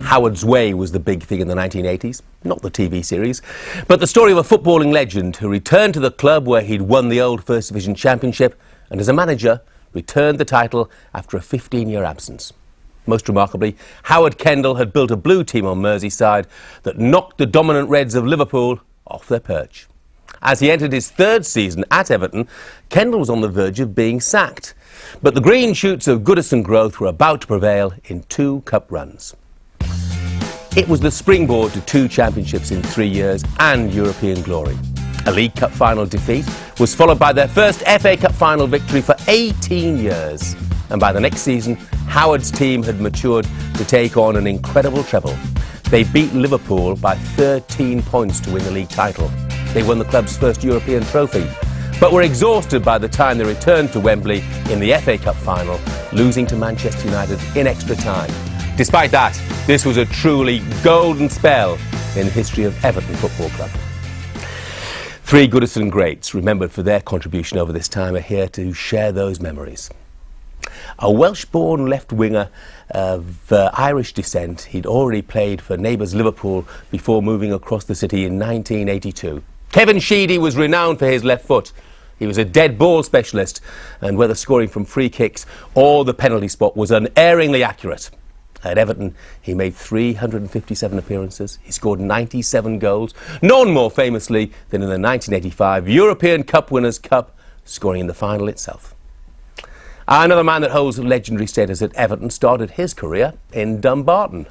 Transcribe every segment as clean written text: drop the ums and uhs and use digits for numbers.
Howard's Way was the big thing in the 1980s, not the TV series, but the story of a footballing legend who returned to the club where he'd won the old First Division Championship and, as a manager, returned the title after a 15-year absence. Most remarkably, Howard Kendall had built a blue team on Merseyside that knocked the dominant Reds of Liverpool off their perch. As he entered his third season at Everton, Kendall was on the verge of being sacked. But the green shoots of Goodison growth were about to prevail in 2 cup runs. It was the springboard to 2 championships in 3 years and European glory. A League Cup final defeat was followed by their first FA Cup final victory for 18 years. And by the next season, Howard's team had matured to take on an incredible treble. They beat Liverpool by 13 points to win the league title. They won the club's first European trophy, but were exhausted by the time they returned to Wembley in the FA Cup final, losing to Manchester United in extra time. Despite that, this was a truly golden spell in the history of Everton Football Club. 3 Goodison greats, remembered for their contribution over this time, are here to share those memories. A Welsh-born left-winger of Irish descent, he'd already played for neighbours Liverpool before moving across the city in 1982. Kevin Sheedy was renowned for his left foot. He was a dead ball specialist, and whether scoring from free kicks or the penalty spot was unerringly accurate. At Everton, he made 357 appearances. He scored 97 goals, none more famously than in the 1985 European Cup Winners' Cup, scoring in the final itself. Another man that holds legendary status at Everton started his career in Dumbarton.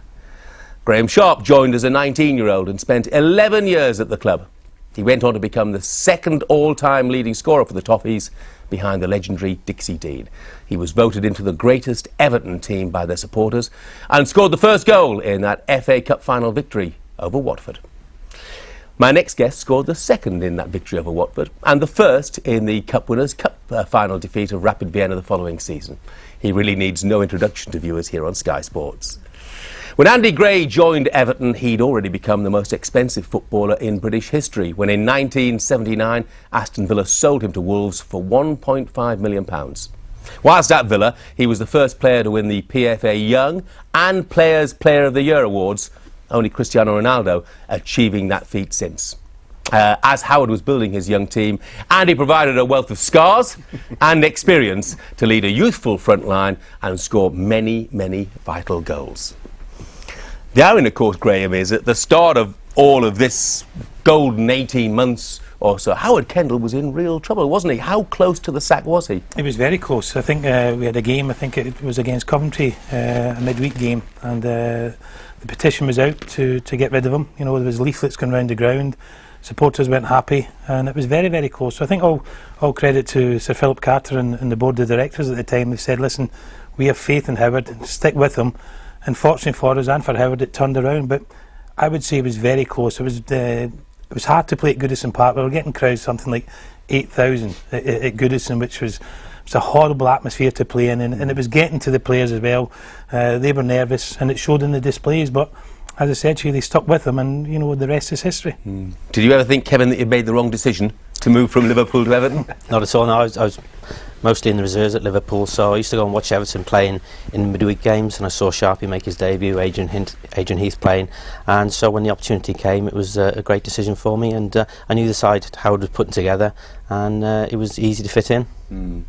Graeme Sharp joined as a 19-year-old and spent 11 years at the club. He went on to become the 2nd all-time leading scorer for the Toffees, behind the legendary Dixie Dean. He was voted into the greatest Everton team by their supporters and scored the first goal in that FA Cup final victory over Watford. My next guest scored the 2nd in that victory over Watford and the 1st in the Cup Winners' Cup final defeat of Rapid Vienna the following season. He really needs no introduction to viewers here on Sky Sports. When Andy Gray joined Everton, he'd already become the most expensive footballer in British history when in 1979 Aston Villa sold him to Wolves for £1.5 million. Whilst at Villa, he was the first player to win the PFA Young and Players Player of the Year awards, only Cristiano Ronaldo achieving that feat since. As Howard was building his young team, Andy provided a wealth of scars and experience to lead a youthful front line and score many, many vital goals. The irony, of course, Graham, is at the start of all of this golden 18 months or so, Howard Kendall was in real trouble, wasn't he? How close to the sack was he? He was very close. I think we had a game, I think it was against Coventry, a midweek game, and the petition was out to get rid of him. You know, there was leaflets going around the ground, supporters weren't happy, and it was very, very close. So I think all credit to Sir Philip Carter and the board of directors at the time. They said, listen, we have faith in Howard, stick with him. And fortunately for us and for Howard, it turned around. But I would say it was very close. It was hard to play at Goodison Park. We were getting crowds something like 8,000 at Goodison, which was a horrible atmosphere to play in, and it was getting to the players as well. They were nervous, and it showed in the displays. But as I said to you, they stuck with them, and you know, the rest is history. Did you ever think, Kevin, that you made the wrong decision to move from Liverpool to Everton? Not at all. No, I was mostly in the reserves at Liverpool, so I used to go and watch Everton playing in midweek games, and I saw Sharpie make his debut, Adrian Heath playing, and so when the opportunity came, it was a great decision for me, and I knew the side Howard was putting together, and it was easy to fit in.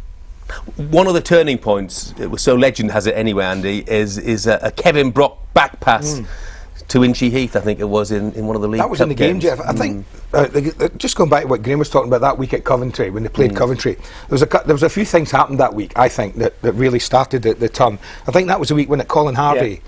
One of the turning points, it was so legend has it anyway, Andy, is a Kevin Brock back pass to Inchy Heath, I think it was, in one of the league. That was in the game, Jeff. I think, just going back to what Graeme was talking about that week at Coventry, when they played Coventry, there was a few things happened that week, I think, that really started the turn. I think that was the week when Colin Harvey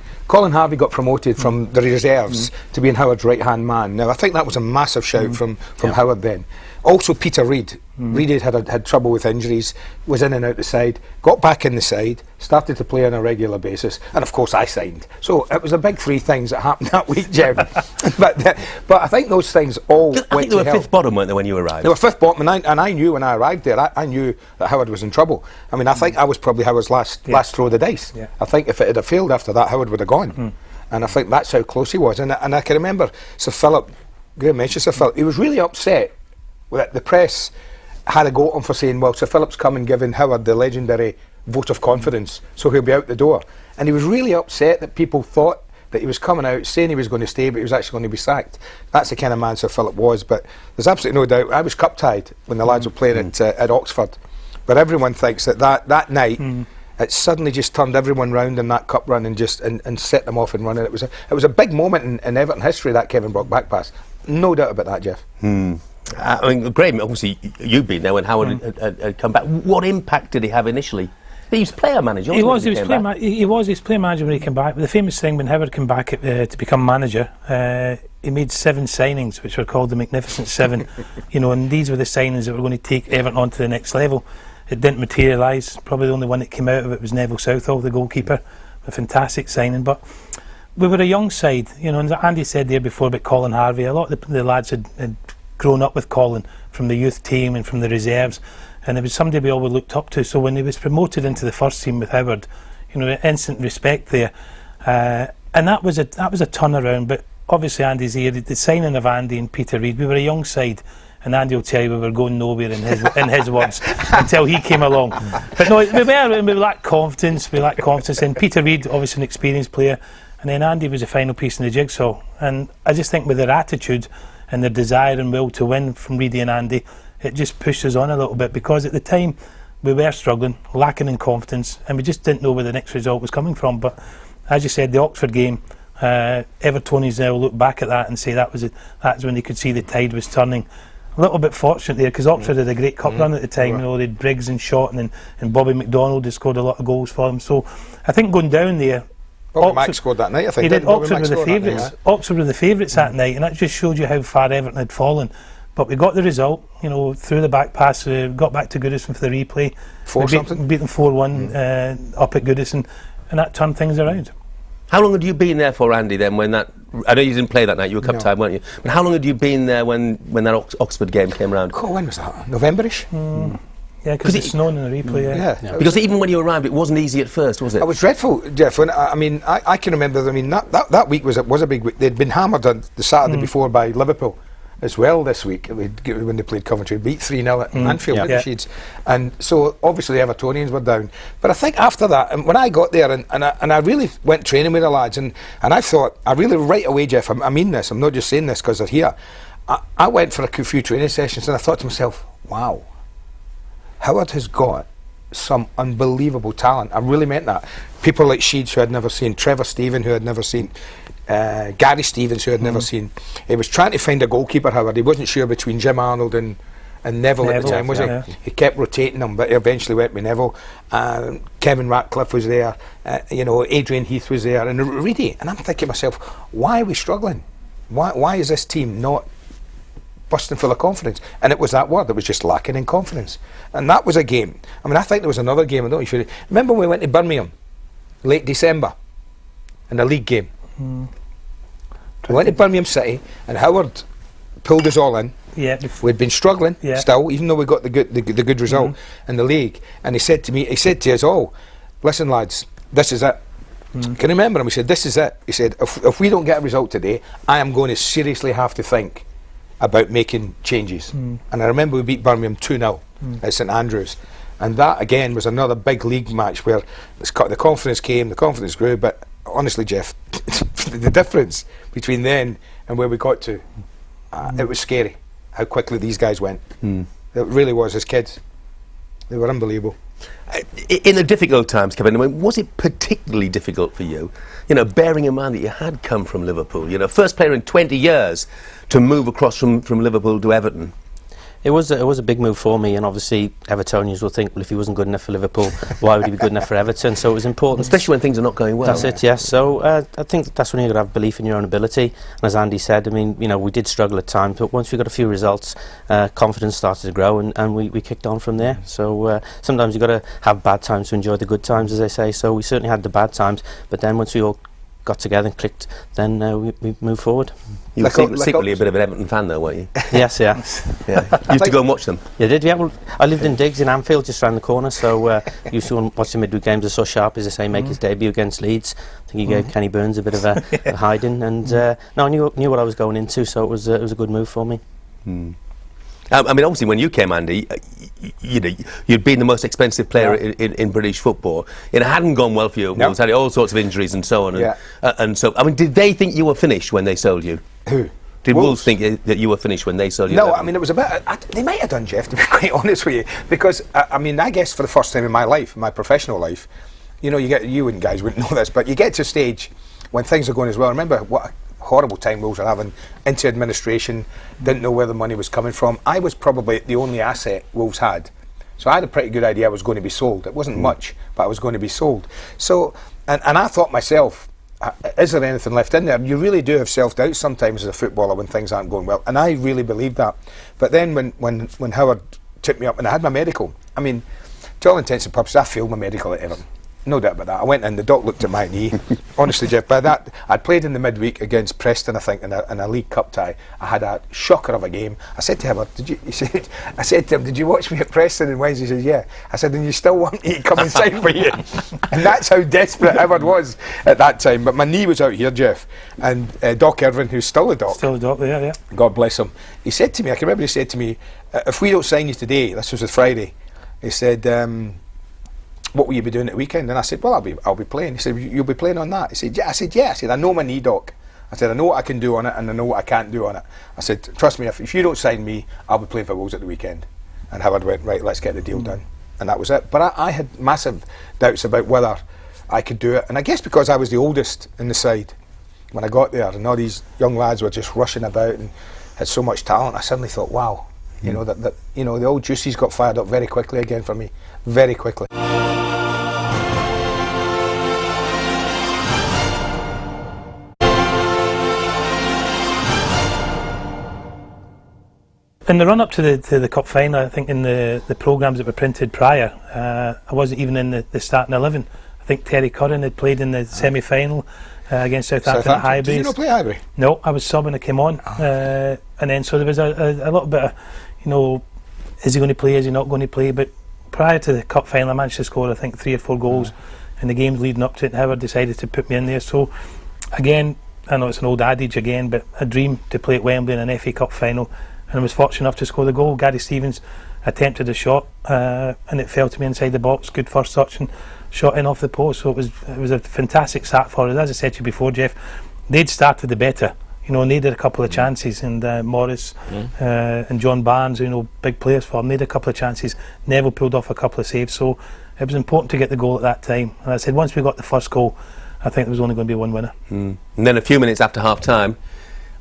got promoted from the reserves to being Howard's right-hand man. Now, I think that was a massive shout from Howard then. Also, Peter Reid. Reid had trouble with injuries, was in and out the side, got back in the side, started to play on a regular basis, and of course I signed. So it was the big 3 things that happened that week, Jim. but I think those things all went to hell. I think they were 5th bottom, weren't they, when you arrived? They were 5th bottom, and I knew when I arrived there, I knew that Howard was in trouble. I mean, I think I was probably Howard's last throw of the dice. Yeah. I think if it had failed after that, Howard would have gone. And I think that's how close he was. And I can remember Sir Philip, Graeme mentioned Sir Philip, he was really upset that the press had a go at him for saying, well, Sir Philip's come and given Howard the legendary vote of confidence, so he'll be out the door. And he was really upset that people thought that he was coming out saying he was going to stay, but he was actually going to be sacked. That's the kind of man Sir Philip was. But there's absolutely no doubt. I was cup tied when the lads were playing at Oxford, but everyone thinks that night it suddenly just turned everyone round in that cup run and set them off and running. It was a big moment in Everton history, that Kevin Brock back pass. No doubt about that, Jeff. I mean, Graeme, obviously you've been there when Howard had come back. What impact did he have initially? He was player manager. He was his player manager when he came back. But the famous thing when Howard came back to become manager, he made 7 signings, which were called the Magnificent Seven. And these were the signings that were going to take Everton on to the next level. It didn't materialise. Probably the only one that came out of it was Neville Southall, the goalkeeper. A fantastic signing, but we were a young side. And Andy said there before about Colin Harvey. A lot of the lads had grown up with Colin from the youth team and from the reserves. And it was somebody we always looked up to. So when he was promoted into the first team with Howard, instant respect there, and that was a turnaround. But obviously Andy's here. The signing of Andy and Peter Reid, we were a young side, and Andy will tell you we were going nowhere in his words until he came along. But no, we lacked confidence. And Peter Reid, obviously an experienced player, and then Andy was the final piece in the jigsaw. And I just think with their attitude and their desire and will to win from Reedy and Andy, it just pushed us on a little bit, because at the time we were struggling, lacking in confidence, and we just didn't know where the next result was coming from. But as you said, the Oxford game, Evertonians now look back at that and say that's when they could see the tide was turning. A little bit fortunate there, because Oxford had a great cup run at the time. They had Briggs and Shotton and Bobby McDonald had scored a lot of goals for them. So I think going down there, Bobby Mac scored that night, I think. He did. Oxford were the favourites. Oxford were the favourites that night, and that just showed you how far Everton had fallen. But we got the result, through the back pass. Got back to Goodison for the replay. Beat them 4-1 up at Goodison, and that turned things around. How long had you been there for, Andy, then, when that... I know you didn't play that night, you were cup tied, weren't you? But how long had you been there when that Oxford game came round? Oh, when was that? November-ish? Yeah, because it's snowing in the replay, yeah. Because even when you arrived, it wasn't easy at first, was it? It was dreadful, Jeff. I can remember, that week was a big week. They'd been hammered on the Saturday before by Liverpool as well this week, when they played Coventry, beat 3-0 at Anfield with the Sheeds, and so obviously the Evertonians were down. But I think after that, and when I got there, and I really went training with the lads, and I thought, I really right away, Jeff, I mean this, I'm not just saying this because they're here, I went for a few training sessions, and I thought to myself, wow, Howard has got some unbelievable talent. I really meant that. People like Sheeds, who I'd never seen, Trevor Stephen, who I'd never seen, Gary Stevens, who I'd never seen. He was trying to find a goalkeeper, Howard. He wasn't sure between Jim Arnold and Neville at the time, was he? He kept rotating them, but he eventually went with Neville. Kevin Ratcliffe was there, Adrian Heath was there, and Reedy. And I'm thinking to myself, why are we struggling? Why is this team not busting full of confidence? And it was that word, it was just lacking in confidence. And that was a game. I think there was another game, I don't know if you remember when we went to Birmingham late December in a league game. We went to Birmingham City and Howard pulled us all in. We'd been struggling still, even though we got the good result in the league. And he said to us all, listen lads, this is it. Can you remember him? He said, this is it. He said, if we don't get a result today, I am going to seriously have to think about making changes. And I remember we beat Birmingham 2-0 at St Andrews, and that again was another big league match where the confidence came, the confidence grew. But honestly, Jeff, the difference between then and where we got to, it was scary how quickly these guys went. It really was. As kids, they were unbelievable. In the difficult times, Kevin, was it particularly difficult for you? Bearing in mind that you had come from Liverpool, first player in 20 years to move across from Liverpool to Everton. It was a big move for me, and obviously Evertonians will think, well, if he wasn't good enough for Liverpool, why would he be good enough for Everton? So it was important, especially when things are not going well. That's it, yes. So I think that's when you got to have belief in your own ability. And as Andy said, we did struggle at times, but once we got a few results, confidence started to grow, and we kicked on from there. So sometimes you got to have bad times to enjoy the good times, as they say. So we certainly had the bad times, but then once we all got together and clicked, then we moved forwed. You were secretly a bit of an Everton fan, though, weren't you? Yes, yeah. You used to go and watch them? Yeah, did. Yeah, well, I lived in Diggs in Anfield, just round the corner, so used to watch the midweek games. I saw Sharp, as I say, make his debut against Leeds. I think he gave Kenny Burns a bit of a hiding, and no, I knew what I was going into, so it was a good move for me. I mean, obviously, when you came, Andy, you know, you'd been the most expensive player in British football. It hadn't gone well for you. No. Had all sorts of injuries and so on. And so, I mean, did they think you were finished when they sold you? Who? Did Wolves think that you were finished when they sold you? No, I mean, it was a bit... they might have done, Jeff, to be quite honest with you, because, I mean, I guess for the first time in my life, my professional life, you know, you and guys wouldn't know this, but you get to a stage when things are going as well. Remember what a horrible time Wolves were having, into administration, didn't know where the money was coming from. I was probably the only asset Wolves had. So I had a pretty good idea I was going to be sold. It wasn't much, but I was going to be sold. So, and I thought myself, is there anything left in there? You really do have self-doubt sometimes as a footballer when things aren't going well, and I really believed that. But then when Howard took me up and I had my medical, I mean, to all intents and purposes, I failed my medical at Everton. No doubt about that. I went in, the doc looked at my knee. Honestly, Jeff, by that, I'd played in the midweek against Preston, I think, in a League Cup tie. I had a shocker of a game. I said to him, I said to him, did you watch me at Preston on Wednesday? He said, yeah. I said, and you still want me to come and sign for you? And that's how desperate Howard was at that time. But my knee was out here, Jeff. And Doc Irvin, who's still the doc. Still the doc, yeah. God bless him. He said to me, I can remember he said to me, if we don't sign you today, this was a Friday, he said, what will you be doing at the weekend? And I said, well, I'll be playing. He said, you'll be playing on that? He said, yeah. I said, yeah. I said, I know my knee, doc. I said, I know what I can do on it and I know what I can't do on it. I said, trust me, if you don't sign me, I'll be playing for Wolves at the weekend. And Howard went, right, let's get the deal done. And that was it. But I had massive doubts about whether I could do it. And I guess because I was the oldest in the side when I got there, and all these young lads were just rushing about and had so much talent, I suddenly thought, wow, you know, that you know, the old juices got fired up very quickly again for me, very quickly. In the run-up to the cup final, I think in the programmes that were printed prior, I wasn't even in the starting 11. I think Terry Curran had played in the semi-final against Southampton at Highbury. Did you not play Highbury? No, I was subbing. I came on, and then so there was a little bit of, you know, is he going to play? Is he not going to play? But prior to the cup final, I managed to score, I think, 3 or 4 goals in the games leading up to it. And Howard decided to put me in there. So again, I know it's an old adage again, but a dream to play at Wembley in an FA Cup final. And I was fortunate enough to score the goal. Gary Stevens attempted a shot and it fell to me inside the box. Good first touch and shot in off the post. So it was a fantastic start for us. As I said to you before, Jeff, they'd started the better. You know, and they had a couple of chances, and Morris and John Barnes, you know, big players for them. They had a couple of chances. Neville pulled off a couple of saves. So it was important to get the goal at that time. And I said, once we got the first goal, I think there was only going to be one winner. And then a few minutes after half time,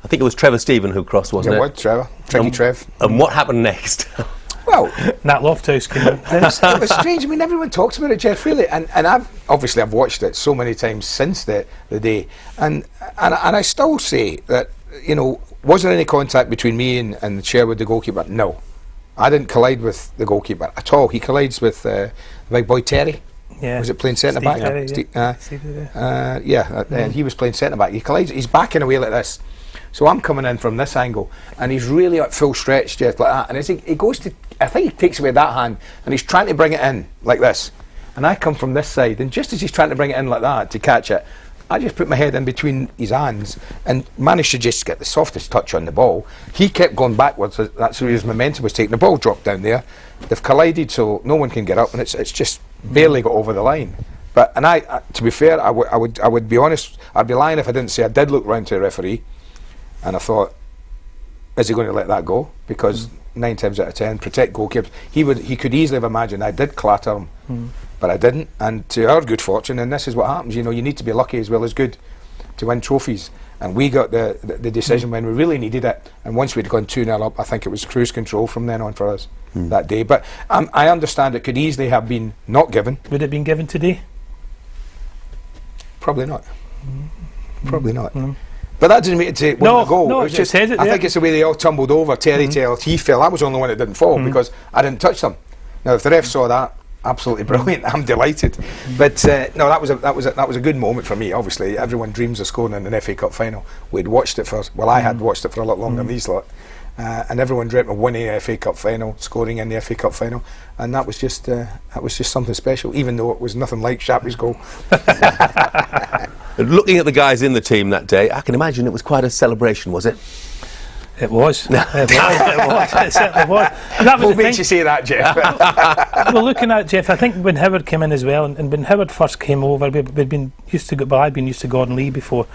I think it was Trevor Stephen who crossed, wasn't it? What, Trevor? Tricky Trev. And what happened next? Well, Nat Lofthouse came in. it was strange. I mean, everyone talks about it, Jeff, really. And I've watched it so many times since the day. And I still say that, you know, was there any contact between me and the chair with the goalkeeper? No. I didn't collide with the goalkeeper at all. He collides with the big boy Terry. Yeah. Was it playing centre back? And he was playing centre back. He collides. He's backing away like this. So I'm coming in from this angle, and he's really at full stretch, Jeff, like that. And as he goes to, I think he takes away that hand, and he's trying to bring it in like this. And I come from this side, and just as he's trying to bring it in like that to catch it, I just put my head in between his hands and managed to just get the softest touch on the ball. He kept going backwards. That's where his momentum was taking. The ball dropped down there. They've collided, so no one can get up, and it's just barely got over the line. But to be fair, I would be honest. I'd be lying if I didn't say I did look round to the referee. And I thought, is he going to let that go? Because 9 times out of 10, protect goalkeepers. He could easily have imagined I did clatter him, but I didn't. And to our good fortune, and this is what happens, you know, you need to be lucky as well as good to win trophies. And we got the decision when we really needed it. And once we'd gone 2-0 up, I think it was cruise control from then on for us that day. But I understand it could easily have been not given. Would it have been given today? Probably not. Probably not. But that didn't mean to win the goal. No, it was just, I think it's the way they all tumbled over. Terry tailed, he fell. I was the only one that didn't fall because I didn't touch them. Now, if the ref saw that, absolutely brilliant. I'm delighted. But no, that was a good moment for me. Obviously, everyone dreams of scoring in an FA Cup final. We'd watched it for, well, I had watched it for a lot longer than these lot. And everyone dreamt of winning the FA Cup final, scoring in the FA Cup final, and that was just something special. Even though it was nothing like Sharpie's goal. Looking at the guys in the team that day, I can imagine it was quite a celebration, was it? It was. It certainly was. And that was What makes you say that, Jeff? Well, looking at Jeff, I think when Howard came in as well, and when Howard first came over, we'd been used to. Well, I'd been used to Gordon Lee before,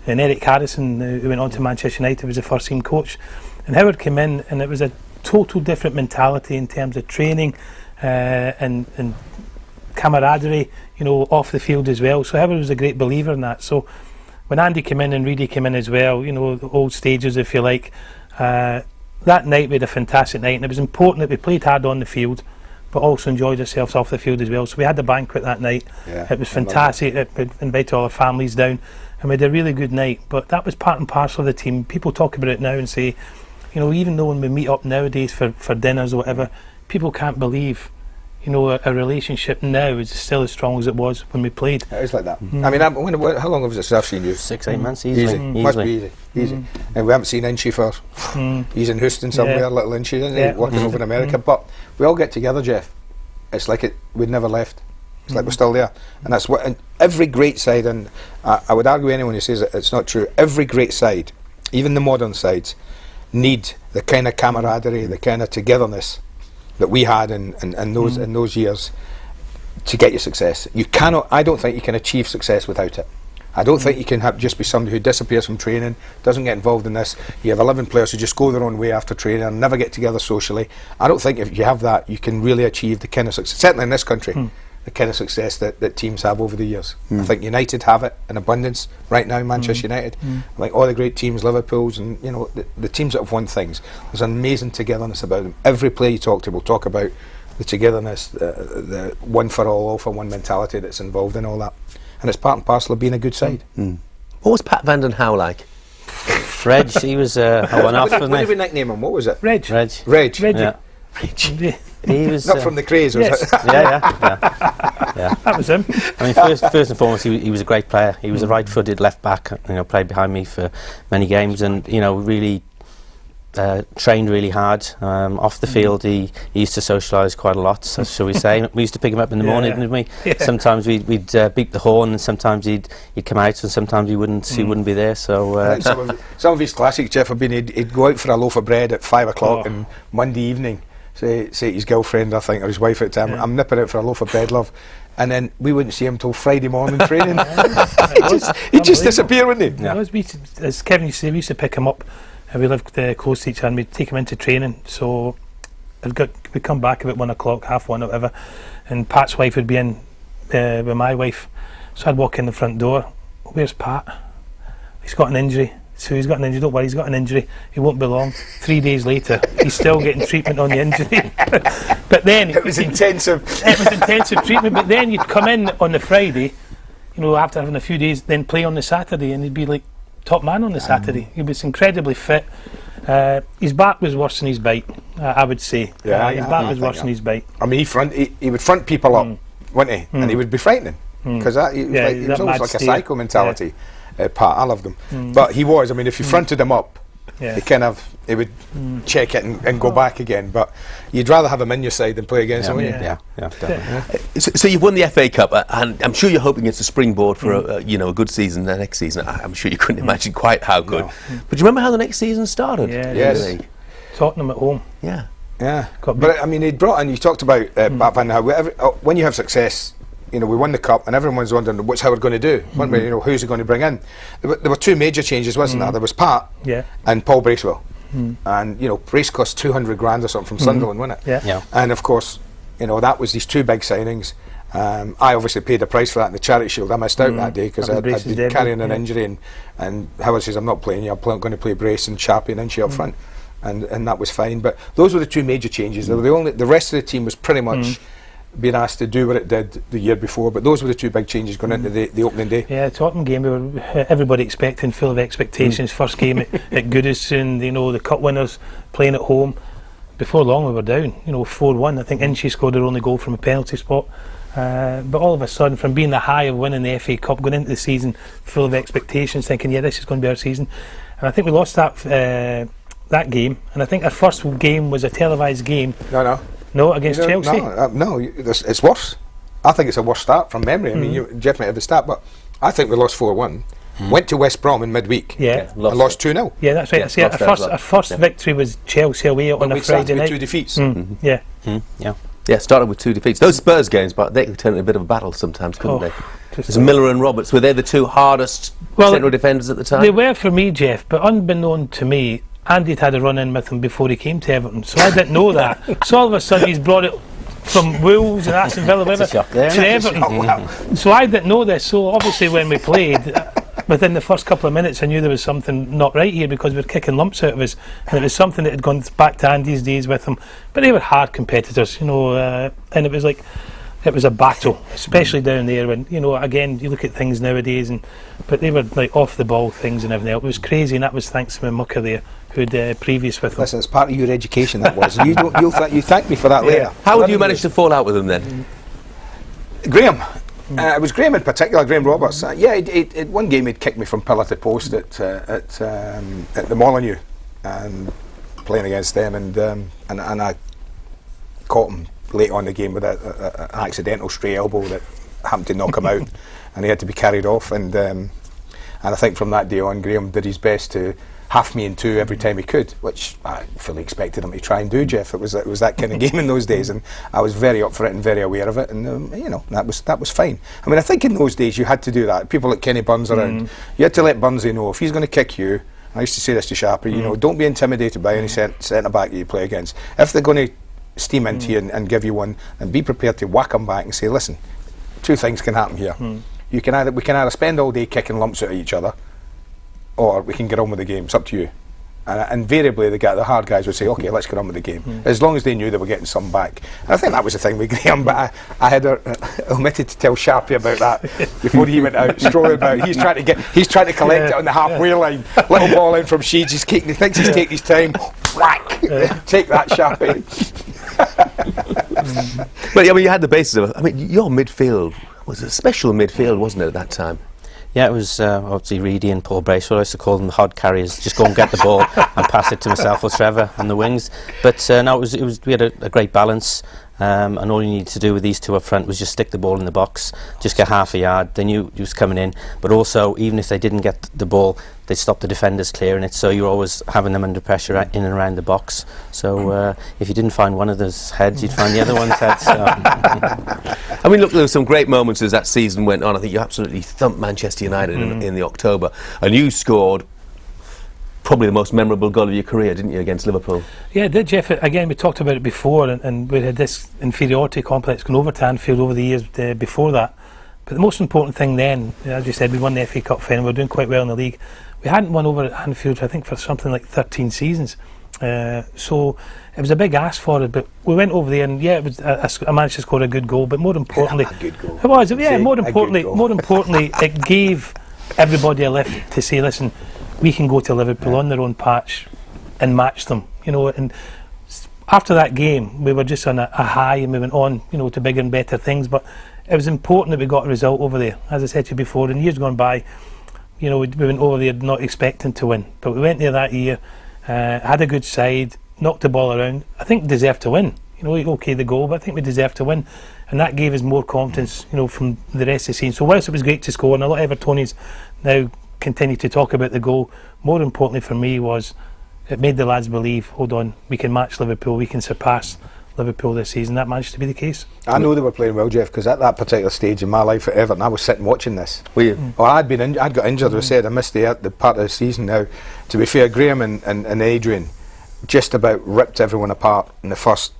and Eric Harrison, who went on to Manchester United, was the first team coach. And Howard came in, and it was a total different mentality in terms of training and camaraderie, you know, off the field as well. So Howard was a great believer in that. So when Andy came in and Reedy came in as well, you know, the old stages, if you like, that night we had a fantastic night, and it was important that we played hard on the field but also enjoyed ourselves off the field as well. So we had the banquet that night. It was fantastic. It invited all our families down, and we had a really good night. But that was part and parcel of the team. People talk about it now and say, you know, even though when we meet up nowadays for dinners or whatever, people can't believe, you know, a relationship now is still as strong as it was when we played. It is like that. I mean, how long was it since I've seen you? 6-8 months, easily. Must be easy. And we haven't seen Inchy for... He's in Houston somewhere, little Inchy, isn't he? Working over in America. But we all get together, Jeff. It's like we'd never left. It's like we're still there. And that's what... And every great side, and I would argue anyone who says it's not true, every great side, even the modern sides, need the kind of camaraderie, the kind of togetherness that we had in those years to get you success. You cannot. I don't think you can achieve success without it. I don't think you can just be somebody who disappears from training, doesn't get involved in this. You have 11 players who just go their own way after training and never get together socially. I don't think if you have that, you can really achieve the kind of success, certainly in this country, the kind of success that teams have over the years. I think United have it in abundance right now, Manchester United. Like all the great teams, Liverpool's, and you know the teams that have won things. There's an amazing togetherness about them. Every player you talk to will talk about the togetherness, the one for all for one mentality that's involved in all that. And it's part and parcel of being a good side. What was Pat Van Den Hauwe like? Reg, he was a one-off, wasn't he? What did we nickname him? What was it? Reg. Reg. Yeah. He was Not from the craze, was it? Yeah. That was him. I mean, first and foremost, he was a great player. He was a right-footed left back. You know, played behind me for many games, and you know, really trained really hard. Off the field, he used to socialise quite a lot. So shall we say? We used to pick him up in the morning, didn't we? Yeah. Sometimes we'd beep the horn, and sometimes he'd come out, and sometimes he wouldn't be there. So some of his classics, Jeff, have been he'd go out for a loaf of bread at 5 o'clock on Monday evening. Say his girlfriend, I think, or his wife at the time, I'm nipping out for a loaf of bread, love. And then we wouldn't see him till Friday morning training. He'd just disappear, wouldn't he? Yeah. As Kevin used to say, we used to pick him up, and we lived close to each other, and we'd take him into training. So we'd come back about 1 o'clock, 1:30 or whatever, and Pat's wife would be in with my wife. So I'd walk in the front door. Where's Pat? He's got an injury. So he's got an injury, don't worry, he's got an injury, he won't be long. 3 days later, he's still getting treatment on the injury. But then... It was intensive. It was intensive treatment, but then you'd come in on the Friday, you know, after having a few days, then play on the Saturday, and he'd be like top man on the Saturday. He was incredibly fit. His back was worse than his bite, I would say. His back was worse than his bite. I mean, he would front people up, wouldn't he? And he would be frightening, because he was almost like a psycho mentality. Pat, I loved him, but he was. I mean, if you fronted him up, he would check it and go back again. But you'd rather have him in your side than play against him, wouldn't you? Yeah, definitely. So you've won the FA Cup, and I'm sure you're hoping it's a springboard for a good season the next season. I'm sure you couldn't imagine quite how good. But do you remember how the next season started? Yes. Tottenham at home. Yeah. But I mean, he brought in. You talked about Pat Van Den Hauwe. When you have success, you know, we won the cup, and everyone's wondering what's Howard going to do. You know, who's he going to bring in? There were two major changes, wasn't there? There was Pat and Paul Bracewell, and you know, Brace cost 200 grand or something from Sunderland, wasn't it? Yeah. And of course, you know, that was these two big signings. I obviously paid the price for that in the Charity Shield. I missed out that day because I'd been carrying an injury, and Howard says, I'm not playing you, I'm going to play Brace and Sharpie and Inchy up front, and that was fine. But those were the two major changes. They were the rest of the team was pretty much being asked to do what it did the year before, but those were the two big changes going into the opening day. Yeah, the Tottenham game, we were everybody expecting, full of expectations. First game at Goodison, you know, the cup winners playing at home. Before long we were down, you know, 4-1. I think Inchy scored their only goal from a penalty spot. But all of a sudden, from being the high of winning the FA Cup, going into the season full of expectations, thinking, yeah, this is going to be our season. And I think we lost that game, and I think our first game was a televised game. No, against Chelsea? No, it's worse. I think it's a worse start from memory. I mean, Jeff might have the stat, but I think we lost 4-1. went to West Brom in midweek, Yeah. and lost 2-0. Yeah, that's right. Yeah, See, our lost there as well. first victory was Chelsea away on a We started Friday with night. 2 defeats. Yeah. Yeah. Yeah, started with 2 defeats. Those Spurs games, but they could turn into a bit of a battle sometimes, couldn't Oh, they? just- There's Miller and Roberts. Were they the 2 hardest central defenders at the time? They were for me, Jeff, but unbeknown to me, Andy'd had a run-in with him before he came to Everton, so I didn't know that. So all of a sudden he's brought it from Wolves and Aston Villa, whatever, It's a shock there, to isn't it? Everton. So I didn't know this, so obviously when we played, within the first couple of minutes I knew there was something not right here, because we were kicking lumps out of us, and it was something that had gone back to Andy's days with him. But they were hard competitors, you know, and it was like, it was a battle, especially down there when, you know, again, you look at things nowadays, but they were like off the ball things and everything else. It was crazy, and that was thanks to my mucker there, who'd previous with them. Listen, it's part of your education, that was. You thank me for that later. How would you manage to fall out with them then? Graham. It was Graham in particular, Graham Roberts. One game he'd kicked me from pillar to post at the Molyneux, and playing against them, and I caught him late on the game with an accidental stray elbow that happened to knock him out, and he had to be carried off. And I think from that day on, Graham did his best to half me in 2 every time he could, which I fully expected him to try and do, Jeff. It was that kind of game in those days, and I was very up for it and very aware of it, and you know, that was fine. I mean, I think in those days you had to do that. People like Kenny Burns around, you had to let Burnsy know if he's going to kick you. I used to say this to Sharpie, you know, don't be intimidated by any centre back that you play against. If they're going to steam into you and give you one, and be prepared to whack them back and say, listen, 2 things can happen here. We can either spend all day kicking lumps out of each other, or we can get on with the game. It's up to you. And invariably the hard guys would say, okay, let's get on with the game, as long as they knew they were getting some back. And I think that was the thing with Graham, but I had omitted to tell Sharpie about that before he went out, strolling about. He's trying to collect it on the halfway line. Little ball in from Sheeds, he thinks he's taking his time. Whack! Take that, Sharpie. But I mean, you had the basis of it. I mean, your midfield was a special midfield, wasn't it, at that time? Yeah, it was obviously Reedy and Paul Bracewell. I used to call them the hod carriers. Just go and get the ball and pass it to myself or Trevor on the wings. But no, it was. We had a great balance, and all you needed to do with these 2 up front was just stick the ball in the box, just get half a yard. They knew it was coming in. But also, even if they didn't get the ball, they'd stop the defenders clearing it. So you're always having them under pressure in and around the box. So if you didn't find one of those heads, you'd find the other one's head. So. I mean, look, there were some great moments as that season went on. I think you absolutely thumped Manchester United in the October, and you scored probably the most memorable goal of your career, didn't you, against Liverpool? Yeah, it did, Jeff. Again, we talked about it before, and we had this inferiority complex going over to Anfield over the years before that. But the most important thing then, as you said, we won the FA Cup final, we were doing quite well in the league. We hadn't won over at Anfield, I think, for something like 13 seasons. So it was a big ask for it, but we went over there, and yeah, it was, I managed to score a good goal, but more importantly, A good goal. it was, yeah, See, more a good importantly, goal. it gave everybody a lift to say, listen, we can go to Liverpool on their own patch and match them, you know. And after that game, we were just on a high, and we went on, you know, to bigger and better things. But it was important that we got a result over there. As I said to you before, in years gone by, you know, we went over there not expecting to win, but we went there that year, had a good side, knocked the ball around. I think deserved to win. You know, okay, the goal, but I think we deserved to win, and that gave us more confidence, you know, from the rest of the season. So whilst it was great to score, and a lot of Evertonians now continue to talk about the goal, more importantly for me was it made the lads believe, hold on, we can match Liverpool, we can surpass Liverpool this season. That managed to be the case. I know they were playing well, Jeff, because at that particular stage in my life at Everton, I was sitting watching this. Were you? Well, I'd got injured, as I said, I missed the part of the season. Now, to be fair, Graham and Adrian just about ripped everyone apart in the first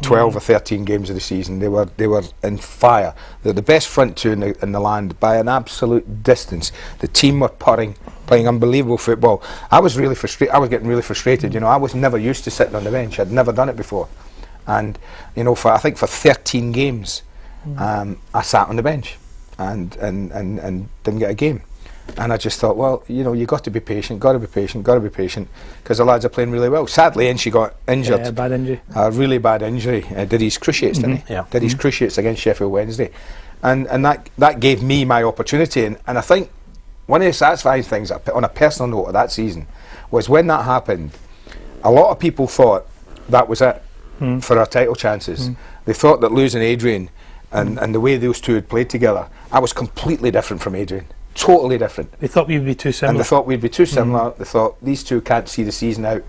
12 or 13 games of the season. They were in fire. They're the best front 2 in the land by an absolute distance. The team were playing unbelievable football. I was really frustrated. I was getting really frustrated. You know, I was never used to sitting on the bench. I'd never done it before, and you know, I think for 13 games, I sat on the bench and didn't get a game. And I just thought, well, you know, you got to be patient, because the lads are playing really well. Sadly, Inchie got injured. Yeah, bad injury. A really bad injury. Did his cruciates, didn't he? Yeah. Did his cruciates against Sheffield Wednesday. And that gave me my opportunity. And I think one of the satisfying things on a personal note of that season was when that happened, a lot of people thought that was it for our title chances. They thought that losing Adrian and the way those two had played together, I was completely different from Adrian. totally different. They thought we would be too similar. And they thought we'd be too similar. They thought these two can't see the season out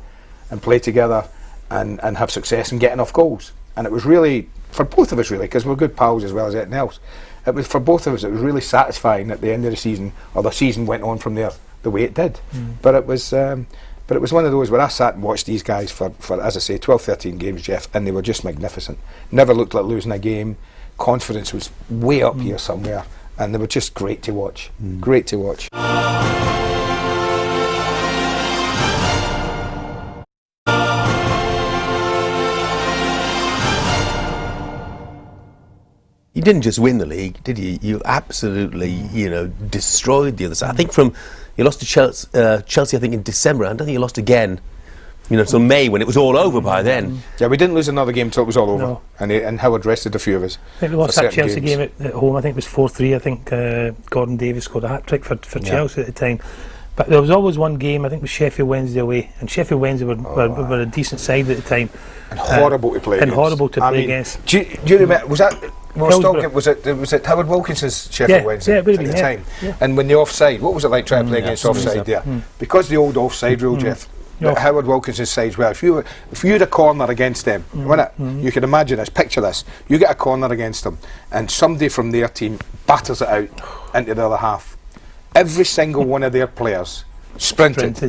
and play together and have success and get enough goals. And it was really, for both of us really, because we're good pals as well as anything else, it was for both of us, it was really satisfying at the end of the season, or the season went on from there the way it did. But it was one of those where I sat and watched these guys for as I say, 12, 13 games, Jeff, and they were just magnificent. Never looked like losing a game. Confidence was way up here somewhere, and they were just great to watch. Great to watch. You didn't just win the league, did you? You absolutely, destroyed the other side. I think you lost to Chelsea, I think in December. I don't think you lost again, till May when it was all over by then. Yeah, we didn't lose another game until it was all over. No. And Howard rested a few of us. I think we lost that Chelsea game at home. I think it was 4-3. I think Gordon Davies scored a hat-trick for Chelsea at the time. But there was always one game, I think it was Sheffield Wednesday away, and Sheffield Wednesday were a decent side at the time. And horrible to play against. And horrible to play against. Do you remember, was it Howard Wilkinson's Sheffield Wednesday at the time? Yeah. And when the offside, what was it like trying to play against offside there? Because the old offside rule, Jeff, Howard Wilkinson's sides, well, if you had a corner against them, you can imagine this, picture this, you get a corner against them, and somebody from their team batters it out into the other half. Every single one of their players sprinted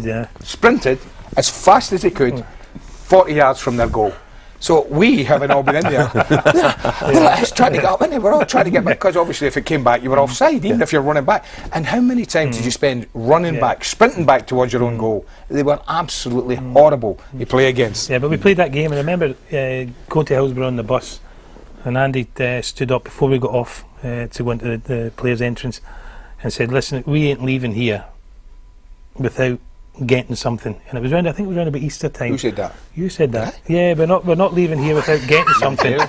as fast as they could, 40 yards from their goal. So we, having all been in there, we're trying to get up in there. We're all trying to get back, because obviously if it came back, you were offside, even if you're running back. And how many times did you spend running back, sprinting back towards your own goal? They were absolutely horrible to play against. Yeah, but we played that game, and I remember going to Hillsborough on the bus, and Andy stood up before we got off to go into the players' entrance and said, listen, we ain't leaving here without getting something. And it was around, I think it was around about Easter time. Who said that? You said that. Yeah, we're not leaving here without getting something.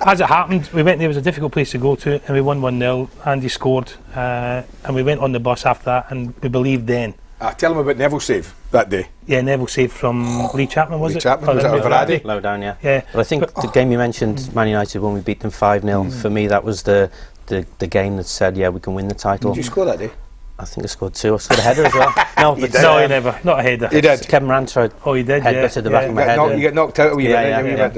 As it happened, we went there. It was a difficult place to go to, and we won 1-0. Andy scored, and we went on the bus after that, and we believed then. Tell them about Neville's save that day. Yeah, Neville saved from Lee Chapman, was Lee it? Chapman, was it Everton? Low down, yeah. Yeah. But I think the game you mentioned, Man United, when we beat them 5-0, for me that was the game that said, yeah, we can win the title. Did you score that day? I think I scored 2. I scored a header as well. No, he never. Not a header. He did. Kevin Rand tried. Oh, he did. Head to the back of my head. You get knocked out a wee bit.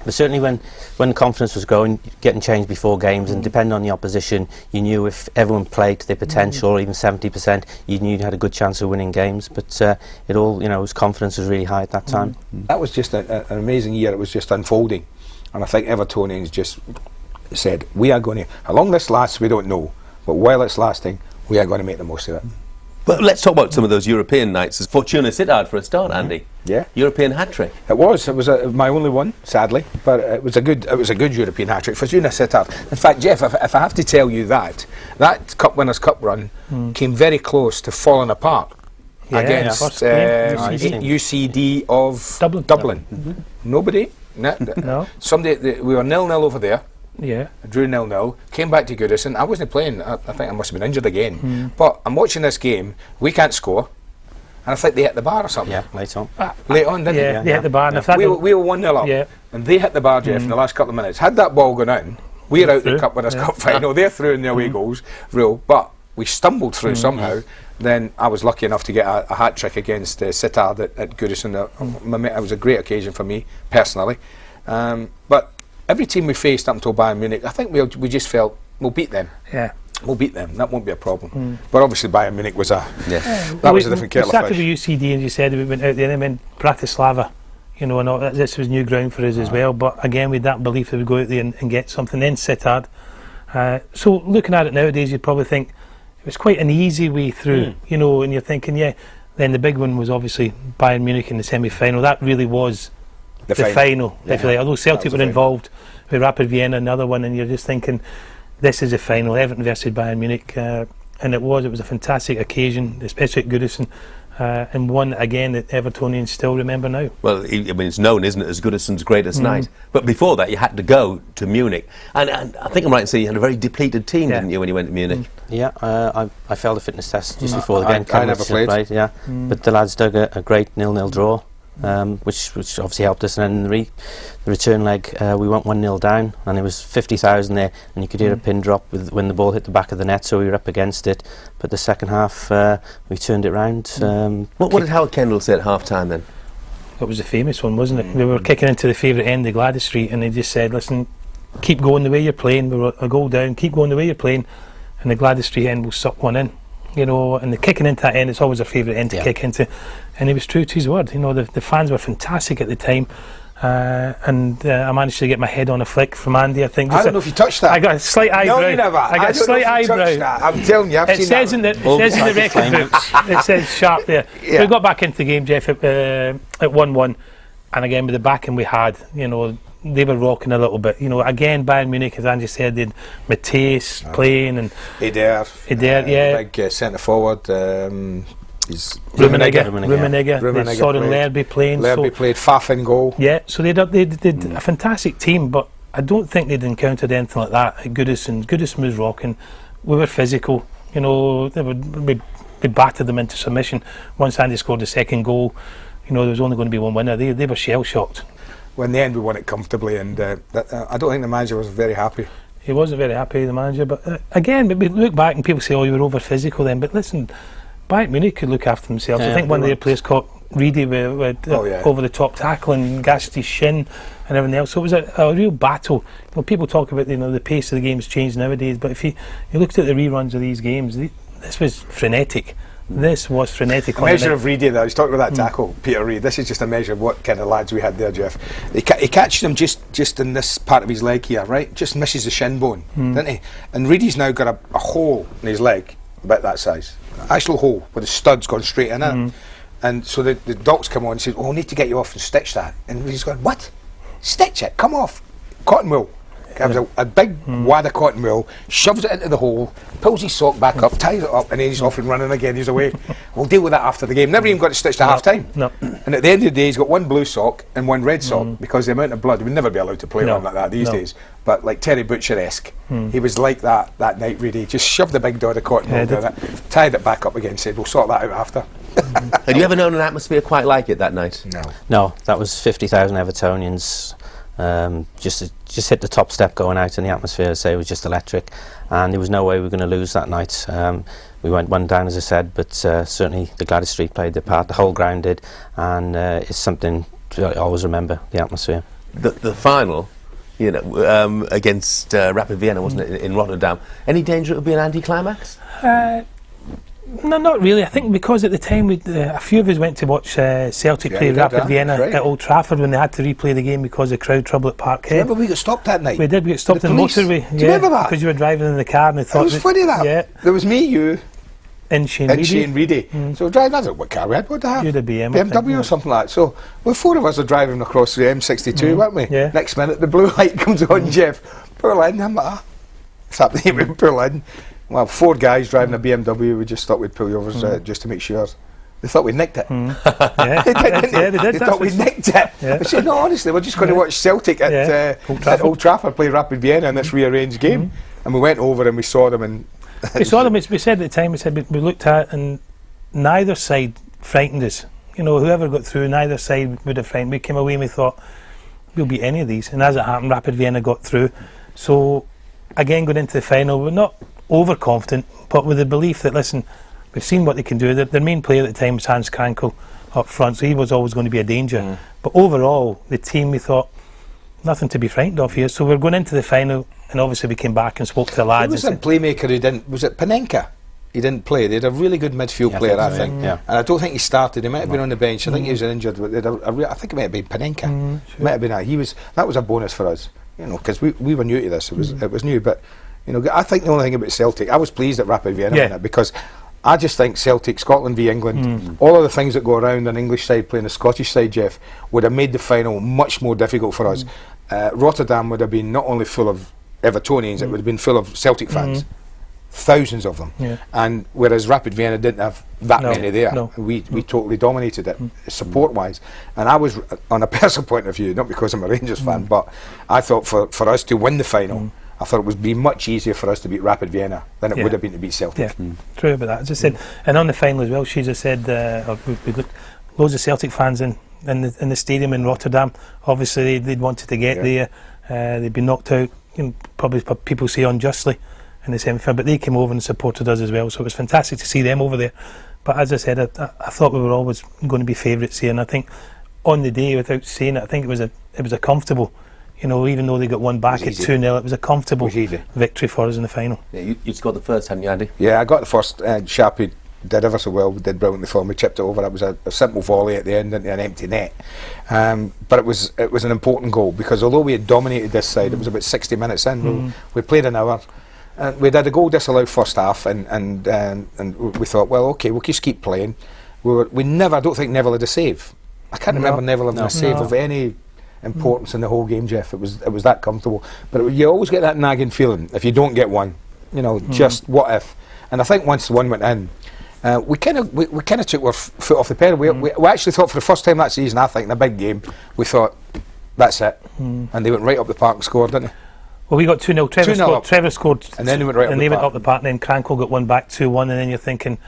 But certainly when confidence was going, getting changed before games, and depending on the opposition, you knew if everyone played to their potential, or even 70%, you knew you had a good chance of winning games. But it all, his confidence was really high at that time. That was just an amazing year. It was just unfolding, and I think Evertonians just said, we are going to, how long this lasts we don't know, but while it's lasting, we are going to make the most of it. But let's talk about some of those European nights. Fortuna Sittard for a start, Andy. Yeah. European hat-trick. It was my only one, sadly, but it was a good European hat-trick. Fortuna Sittard. In fact, Jeff, if I have to tell you that Cup Winners' Cup run came very close to falling apart against UCD of Dublin. Nobody? No. Somebody, we were 0-0 over there. Yeah. I drew 0-0, came back to Goodison. I wasn't playing, I think I must have been injured again. But I'm watching this game, we can't score, and I think they hit the bar or something. Yeah, late on. Late on, didn't they? They hit the bar. And we were 1-0 up, and they hit the bar, Jeff, in the last couple of minutes. Had that ball gone in, we're out the Cup Winners' Cup final. They're through in their away goals, but we stumbled through somehow. Then I was lucky enough to get a hat-trick against Sittard at Goodison. It was a great occasion for me, personally. But every team we faced up until Bayern Munich, I think we just felt we'll beat them. Yeah, we'll beat them. That won't be a problem. But obviously Bayern Munich was a different kettle of fish. We started with UCD, and you said we went out there and went Bratislava. And this was new ground for us as well. But again, with that belief that we'd go out there and get something. Then Sittard. So looking at it nowadays, you'd probably think it was quite an easy way through. And you're thinking, Then the big one was obviously Bayern Munich in the semi-final. That really was the final, if you like. Although Celtic were involved with Rapid Vienna, another one, and you're just thinking, this is a final, Everton versus Bayern Munich, and it was a fantastic occasion, especially at Goodison, and one again that Evertonians still remember now. Well, it's known, isn't it, as Goodison's greatest night. But before that, you had to go to Munich, and I think I'm right in saying you had a very depleted team, didn't you, when you went to Munich? Yeah, I failed a fitness test just before the game. I never played. But the lads dug a great 0-0 draw. which obviously helped us. And then the return leg, we went 1-0 down, and it was 50,000 there, and you could hear a pin drop when the ball hit the back of the net, so we were up against it. But the second half, we turned it round. What did Howard Kendall say at half-time then? It was a famous one, wasn't it? We were kicking into the favourite end of Gladys Street, and he just said, listen, keep going the way you're playing. We were a goal down, keep going the way you're playing, and the Gladys Street end will suck one in. You know, and the kicking into that end, it's always a favourite end to kick into. And he was true to his word. You know, the fans were fantastic at the time. And I managed to get my head on a flick from Andy, I think. I don't know if you touched that. I got a slight eyebrow. No, you never. I got a slight eyebrow. I'm telling you, I've seen says that. It says in the record books, it says Sharp there. Yeah. We got back into the game, Jeff, at 1-1. And again, with the backing we had, you know, they were rocking a little bit. You know, again, Bayern Munich, as Andy said, they'd Matthäus playing and Eder, yeah. big centre forward. He's Rummenigge. They saw Lerby playing. Lerby played Faf in goal. Yeah, so they did a fantastic team, but I don't think they'd encountered anything like that at Goodison. Goodison was rocking. We were physical. You know, we battered them into submission. Once Andy scored the second goal, you know, there was only going to be one winner. They were shell-shocked. Well, in the end, we won it comfortably, and I don't think the manager was very happy. He wasn't very happy, the manager, but again, we look back and people say, oh, you were over physical then, but listen, Bayern Munich could look after themselves. I think one of their players caught Reedy with over the top tackle and gashed his shin and everything else. So it was a real battle. You know, people talk about, you know, the pace of the game's changed nowadays, but if you looked at the reruns of these games, this was frenetic. This was frenetic. A measure of Reedy there. He's talking about that tackle, Peter Reid. This is just a measure of what kind of lads we had there, Jeff. He catches him just in this part of his leg here, right? Just misses the shin bone, didn't he? And Reedy's now got a hole in his leg about that size, actual hole with the studs going straight in it. And so the docs come on and say, "Oh, I need to get you off and stitch that." And Reedy's going, "What? Stitch it? Come off, cotton wool." Grabs a big wad of cotton wool, shoves it into the hole, pulls his sock back up, ties it up, and then he's off and running again. He's away. We'll deal with that after the game. Never even got it stitched at half time. No. And at the end of the day, he's got one blue sock and one red sock because the amount of blood, he would never be allowed to play on like that these days. But like Terry Butcher-esque, he was like that night, really. Just shoved the big dot of cotton wool down it, tied it back up again, said, "We'll sort that out after." Had you ever known an atmosphere quite like it that night? No, that was 50,000 Evertonians. Just hit the top step going out, and the atmosphere, I say, was just electric, and there was no way we were going to lose that night. We went one down, as I said, but certainly the Gladys Street played their part, the whole ground did, and it's something to always remember, the atmosphere. The final, you know, against Rapid Vienna, wasn't it, in Rotterdam? Any danger it would be an anti-climax? No, not really. I think because at the time a few of us went to watch Celtic play Rapid Vienna at Old Trafford when they had to replay the game because of crowd trouble at Parkhead. Remember we got stopped that night? We did. We got stopped in the motorway. Do you remember that? Because you were driving in the car and they thought... It was funny that. Yeah. There was me, you, and Shane Reedy. So driving, I don't know what car we had. What did I have? You had a BMW or something like that. So four of us are driving across the M62, weren't we? Yeah. Next minute the blue light comes on, Jeff. Berlin, I'm like, what's happening with Berlin? Well, four guys driving a BMW, we just thought we'd pull you over just to make sure. They thought we'd nicked it. They thought we'd nicked it. Yeah. I said, no, honestly, we're just going to watch Celtic at Old Trafford play Rapid Vienna in this rearranged game. And we went over and we saw them. And we said at the time, we looked at it and neither side frightened us. You know, whoever got through, neither side would have frightened. We came away and we thought, we'll beat any of these. And as it happened, Rapid Vienna got through. So, again, going into the final, we're not overconfident, but with the belief that, listen, we've seen what they can do. Their main player at the time was Hans Krankel up front, so he was always going to be a danger. But overall, the team, we thought, nothing to be frightened of here. So we're going into the final, and obviously we came back and spoke to the lads. There was a playmaker who didn't, was it Panenka? He didn't play. They had a really good midfield player, I think. And I don't think he started. He might have been on the bench. I think he was injured. I think it might have been Panenka. Might have been that was a bonus for us, you know, because we were new to this. It was new, but you know, I think the only thing about Celtic, I was pleased at Rapid Vienna in it because I just think Celtic, Scotland v England, all of the things that go around an English side playing a Scottish side, Jeff, would have made the final much more difficult for us. Rotterdam would have been not only full of Evertonians, it would have been full of Celtic fans. Thousands of them. And whereas Rapid Vienna didn't have that many there, we totally dominated it support-wise. And I was, on a personal point of view, not because I'm a Rangers fan, but I thought for us to win the final, I thought it would be much easier for us to beat Rapid Vienna than it would have been to beat Celtic. True about that. As I said, and on the final as well, Sheedy said, we looked loads of Celtic fans in. in the stadium in Rotterdam. Obviously they'd wanted to get there. They'd been knocked out, probably people say unjustly, in the semi-final, but they came over and supported us as well, so it was fantastic to see them over there. But as I said, I thought we were always going to be favourites here, and I think on the day, without saying it, I think it was a comfortable, even though they got one back at 2-0, it was a comfortable victory for us in the final. Yeah, you scored the first, hadn't you, Andy? Yeah, I got the first. Sharpie did ever so well, did brilliantly for me, chipped it over. It was a simple volley at the end into an empty net. But it was an important goal, because although we had dominated this side, it was about 60 minutes in. We played an hour. And we had a goal disallowed first half, and we thought, well, okay, we'll just keep playing. I don't think Neville had a save. I can't remember Neville having a save of any importance in the whole game, Jeff. It was that comfortable. But you always get that nagging feeling if you don't get one. Just what if? And I think once the one went in, we kind of took our foot off the pedal. We actually thought for the first time that season, I think, in a big game, we thought, that's it. And they went right up the park and scored, didn't they? Well, we got 2-0. Trevor scored, and then they went up the park, and then Crankle got one back 2-1, and then you're thinking,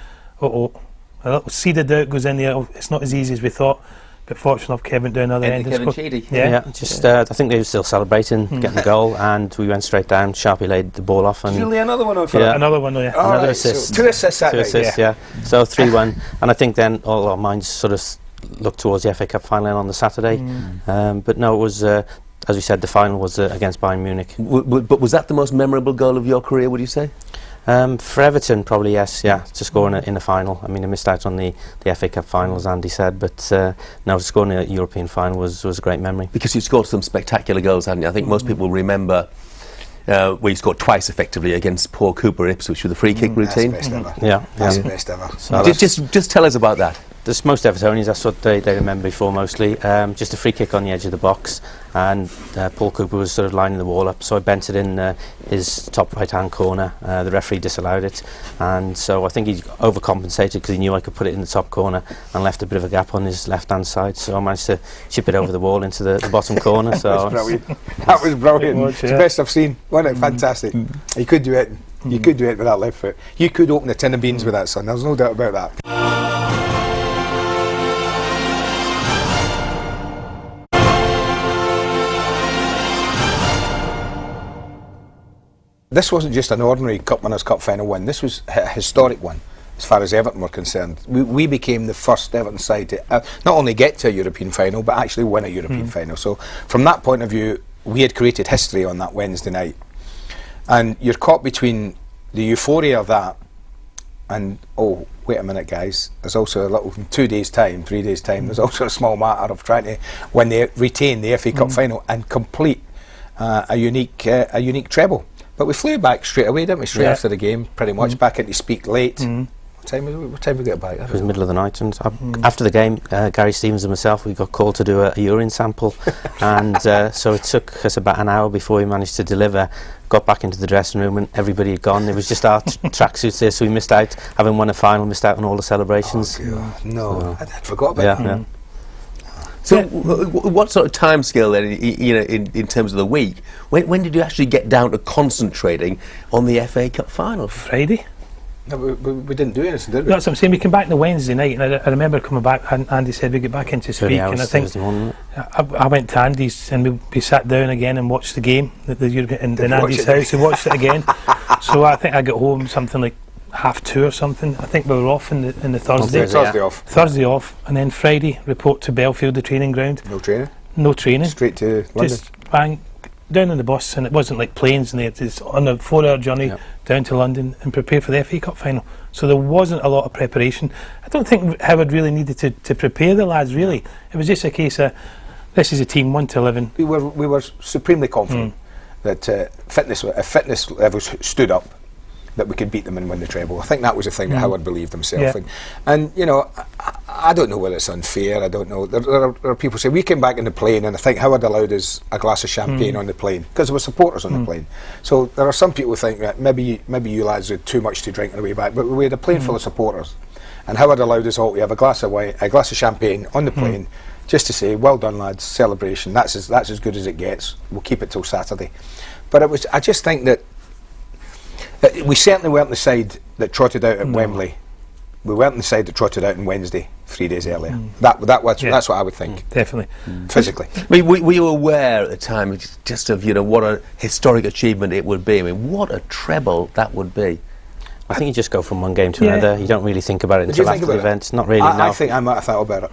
seeded out, goes in there. It's not as easy as we thought. But fortunately enough, Kevin down the other end. Kevin Sheedy. Yeah. I think they were still celebrating getting the goal, and we went straight down. Sharpie laid the ball off, and did you lay another one on for another one, yeah. Another assist. So 2 assists that night, yeah. So 3-1, and I think then all our minds sort of looked towards the FA Cup final on the Saturday. But no, it was. As we said, the final was against Bayern Munich. But was that the most memorable goal of your career, would you say? For Everton, probably yes, to score in the final. I mean, I missed out on the FA Cup final, as Andy said, but to score in a European final was a great memory. Because you scored some spectacular goals, hadn't you? I think most people remember where you scored twice effectively against Paul Cooper at Ipswich with the free kick routine. That's the best ever. Yeah. That's the best ever. So just tell us about that. There's most Evertonians, that's what they remember before mostly. Just a free kick on the edge of the box, and Paul Cooper was sort of lining the wall up, so I bent it in his top right hand corner. The referee disallowed it, and so I think he overcompensated because he knew I could put it in the top corner and left a bit of a gap on his left hand side, so I managed to chip it over the wall into the bottom corner. So that was brilliant. It's the best I've seen. Wasn't it fantastic? You could do it. You could do it with that left foot. You could open a tin of beans with that, son. There's no doubt about that. This wasn't just an ordinary Cup Winners' Cup final win. This was a historic one, as far as Everton were concerned. We became the first Everton side to not only get to a European final, but actually win a European final. So from that point of view, we had created history on that Wednesday night. And you're caught between the euphoria of that and, oh, wait a minute, guys, there's also a little, 3 days' time, there's also a small matter of trying to, when they retain the FA Cup final and complete a unique treble. But we flew back straight away, didn't we? Straight after the game, pretty much, back into speak late. What time we get back? It was middle of the night, and after the game, Gary Stevens and myself, we got called to do a urine sample, and so it took us about an hour before we managed to deliver. Got back into the dressing room and everybody had gone. It was just our tracksuits there, so we missed out, having won a final, missed out on all the celebrations. No, I'd forgot about that. So, what sort of time scale then, in terms of the week? When did you actually get down to concentrating on the FA Cup final? Friday. No, we didn't do anything, did we? That's what I'm saying. We came back the Wednesday night, and I remember coming back, and Andy said we get back into speak, and I think I went to Andy's, and we sat down again and watched the game in Andy's house. We watched it again. So I think I got home something like 2:30 or something. I think we were off in the Thursday. Thursday off, and then Friday report to Belfield, the training ground. No training. Straight to London. Just bang down on the bus, and it wasn't like planes, and it's on a 4-hour journey down to London and prepare for the FA Cup final. So there wasn't a lot of preparation. I don't think Howard really needed to prepare the lads. Really, it was just a case of this is a team 1 to 11. We were supremely confident that fitness levels stood up, that we could beat them and win the treble. I think that was the thing that Howard believed himself in. And I don't know whether it's unfair, I don't know. There are people say, we came back in the plane, and I think Howard allowed us a glass of champagne on the plane, because there were supporters on the plane. So there are some people who think that maybe you lads had too much to drink on the way back, but we had a plane full of supporters. And Howard allowed us all to have a glass of wine, a glass of champagne on the plane, just to say, well done lads, celebration, that's as good as it gets, we'll keep it till Saturday. But I just think that we certainly weren't the side that trotted out at Wembley we weren't the side that trotted out on Wednesday 3 days earlier. That's what I would think. Definitely. Physically. I mean, were you aware at the time just of, what a historic achievement it would be? I mean, what a treble that would be. I think you just go from one game to another. You don't really think about it until after the event. Not really. I think I might have thought about it.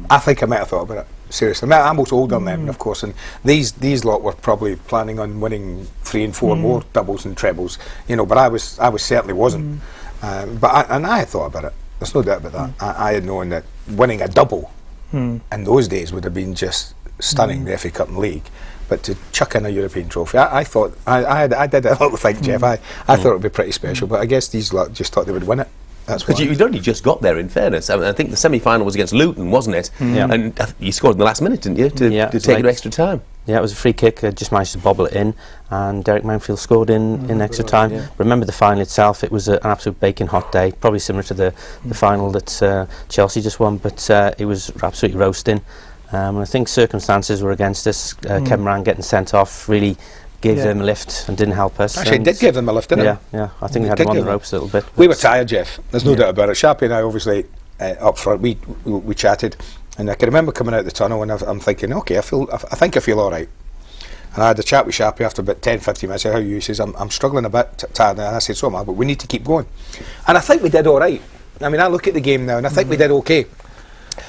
I think I might have thought about it. Seriously, I'm much older than them, of course, and these lot were probably planning on winning 3 and 4 more doubles and trebles, but I was certainly wasn't. But I had thought about it. There's no doubt about that. I had known that winning a double in those days would have been just stunning, the FA Cup and League. But to chuck in a European trophy, I thought I did a little thing, Jeff. I thought it would be pretty special, but I guess these lot just thought they would win it. That's because you'd only just got there, in fairness. I think the semi-final was against Luton, wasn't it? And you scored in the last minute, didn't you, to take it extra time? Yeah, it was a free kick. I just managed to bobble it in, and Derek Manfield scored in extra time. Remember the final itself? It was an absolute baking hot day, probably similar to the final that Chelsea just won, but it was absolutely roasting. I think circumstances were against us. Kevin Moran getting sent off really gave them a lift and didn't help us. Actually, it did give them a lift, didn't it? Yeah. I think we had them on the ropes a little bit. We were tired, Jeff. There's no doubt about it. Sharpie and I, obviously, up front, we chatted, and I can remember coming out the tunnel and I'm thinking, okay, I think I feel all right. And I had a chat with Sharpie after about 10-15 minutes. I said, how are you? He says, I'm struggling a bit, tired. And I said, so am I, but we need to keep going. And I think we did all right. I mean, I look at the game now and I think we did okay.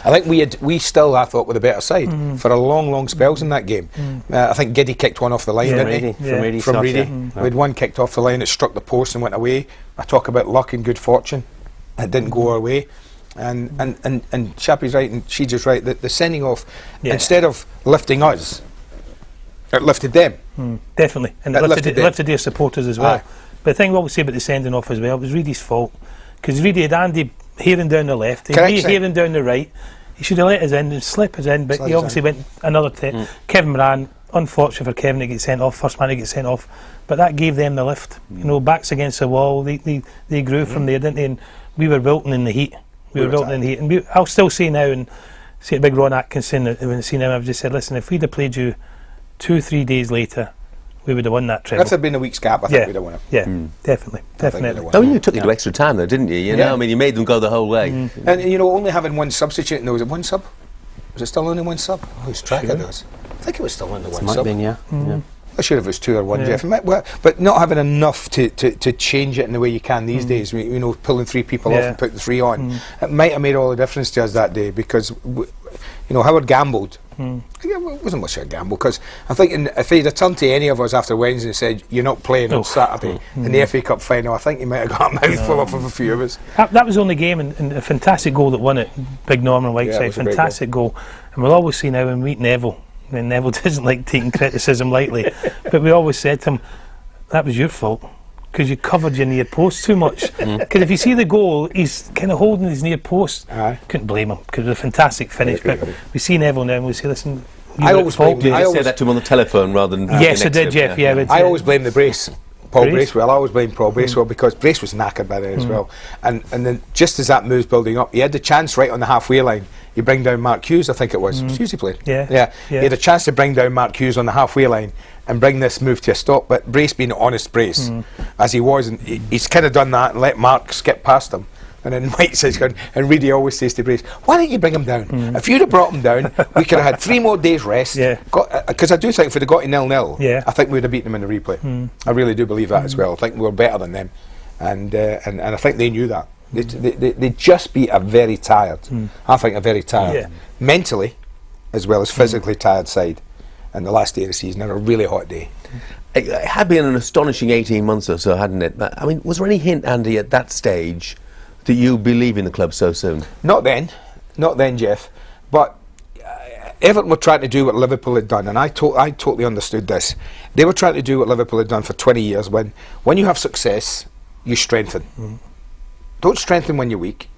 I think we still, I thought, were the better side for a long spells in that game. I think Giddy kicked one off the line, didn't he? From Reedy. We had one kicked off the line, it struck the post and went away. I talk about luck and good fortune. It didn't go our way. And Shappy's right and Sheedy's right, that the sending off, instead of lifting us, it lifted them. Definitely. And it lifted their supporters as well. But the thing we always say about the sending off as well, it was Reedy's fault. Because Reedy had Andy hearing down the left, hearing down the right. He should have let us in and slip us in, but he obviously went another Kevin Moran, unfortunate for Kevin to get sent off, first man to get sent off, but that gave them the lift. Backs against the wall, they grew from there, didn't they? And we were wilting in the heat. And I'll still say now, and see a big Ron Atkinson, when I seen him, I've just said, listen, if we'd have played you 2-3 days later, we would have won that treble. If there had been a week's gap, I think we'd have won it. Yeah, definitely. Oh, you took it to extra time though, didn't you? You know, I mean, you made them go the whole way. And only having one substitute, was it one sub? Was it still only one sub? I lose track of those. I think it was still only one sub. Might have been, yeah. I'm sure if it was 2 or 1, Jeff. But not having enough to change it in the way you can these days, pulling 3 people off and putting 3 on, it might have made all the difference to us that day because, Howard gambled. It wasn't much of a gamble because I think if he'd have turned to any of us after Wednesday and said, you're not playing on Saturday in the FA Cup final, I think he might have got a mouthful off of a few of us. That was the only game and a fantastic goal that won it. Big Norman Whiteside, fantastic goal. And we'll always see now when we meet Neville, and Neville doesn't like taking criticism lightly, but we always said to him, that was your fault because you covered your near post too much. Because if you see the goal, he's kind of holding his near post. Couldn't blame him because it was a fantastic finish. But we see Neville now and we say, listen, I always say that to him on the telephone rather than yes, I did, Jeff. I always blame the brace. Paul Bracewell. I always blame Paul Bracewell because Brace was knackered by then as well. And then just as that move's building up, he had the chance right on the halfway line. You bring down Mark Hughes, I think it was. Was Hughes he played? Yeah. He had a chance to bring down Mark Hughes on the halfway line and bring this move to a stop. But Brace being an honest Brace, as he was, and he's kind of done that and let Mark skip past him. And then Mike says, and Reedy always says to Brace, why don't you bring him down? If you'd have brought him down, we could have had 3 more days rest. Because I do think if we'd have got to 0-0, I think we would have beaten them in the replay. I really do believe that as well. I think we were better than them. And I think they knew that. They just beat a very tired, I think a very tired, mentally as well as physically tired side. And the last day of the season, and a really hot day. It had been an astonishing 18 months or so, hadn't it? I mean, was there any hint, Andy, at that stage that you believe in the club so soon? Not then, Jeff. But Everton were trying to do what Liverpool had done, and I totally understood this. They were trying to do what Liverpool had done for 20 years. When you have success, you strengthen. Don't strengthen when you're weak.